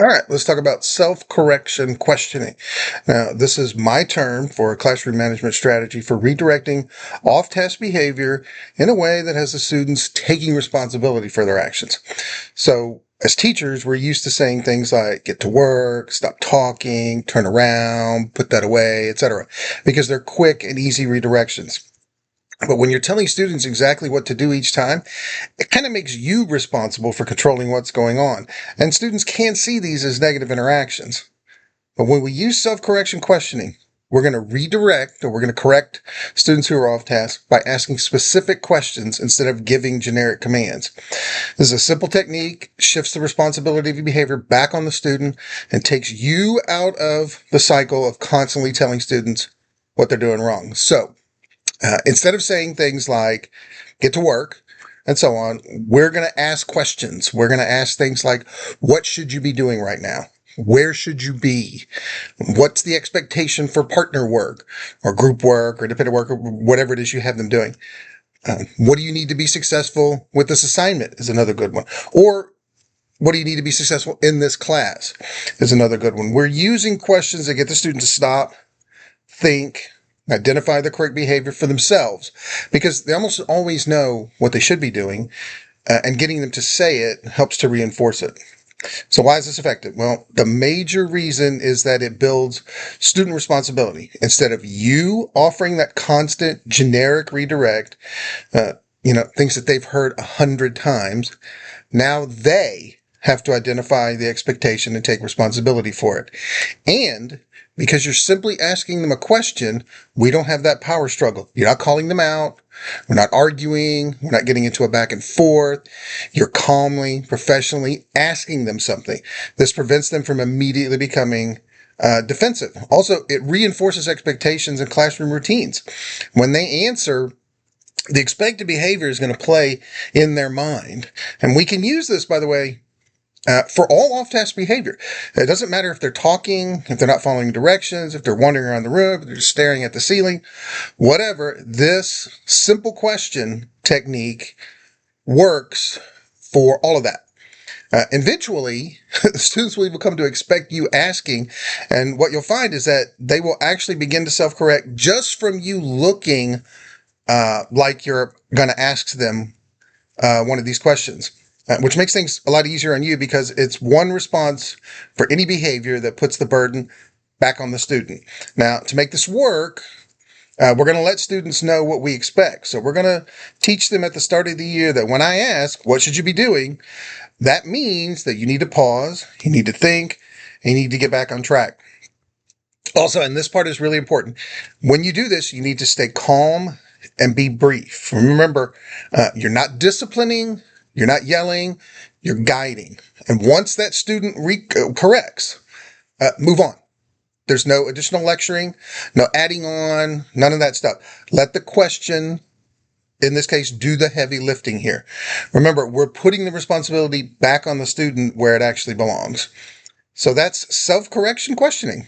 All right, let's talk about self-correction questioning. Now, this is my term for a classroom management strategy for redirecting off-task behavior in a way that has the students taking responsibility for their actions. So, as teachers, we're used to saying things like get to work, stop talking, turn around, put that away, etc., because they're quick and easy redirections. But when you're telling students exactly what to do each time, it kind of makes you responsible for controlling what's going on. And students can see these as negative interactions. But when we use self-correction questioning, we're going to redirect or we're going to correct students who are off task by asking specific questions instead of giving generic commands. This is a simple technique, shifts the responsibility of your behavior back on the student, and takes you out of the cycle of constantly telling students what they're doing wrong. So, instead of saying things like, get to work, and so on, we're going to ask questions. We're going to ask things like, what should you be doing right now? Where should you be? What's the expectation for partner work or group work or independent work or whatever it is you have them doing? What do you need to be successful with this assignment is another good one. Or what do you need to be successful in this class is another good one. We're using questions that get the student to stop, think, identify the correct behavior for themselves, because they almost always know what they should be doing, and getting them to say it helps to reinforce it. So why is this effective? Well, the major reason is that it builds student responsibility. Instead of you offering that constant generic redirect, things that they've heard 100 times, now they have to identify the expectation and take responsibility for it. And because you're simply asking them a question, we don't have that power struggle. You're not calling them out. We're not arguing. We're not getting into a back and forth. You're calmly, professionally asking them something. This prevents them from immediately becoming defensive. Also, it reinforces expectations and classroom routines. When they answer, the expected behavior is going to play in their mind. And we can use this, by the way, for all off-task behavior. It doesn't matter if they're talking, if they're not following directions, if they're wandering around the room, if they're just staring at the ceiling, whatever. This simple question technique works for all of that. Eventually, students will even come to expect you asking, and what you'll find is that they will actually begin to self-correct just from you looking like you're going to ask them one of these questions. Which makes things a lot easier on you because it's one response for any behavior that puts the burden back on the student. Now, to make this work, we're going to let students know what we expect. So we're going to teach them at the start of the year that when I ask, what should you be doing? That means that you need to pause, you need to think, and you need to get back on track. Also, and this part is really important, when you do this, you need to stay calm and be brief. Remember, you're not disciplining, you're not yelling, you're guiding. And once that student corrects, move on. There's no additional lecturing, no adding on, none of that stuff. Let the question, in this case, do the heavy lifting here. Remember, we're putting the responsibility back on the student where it actually belongs. So that's self-correction questioning.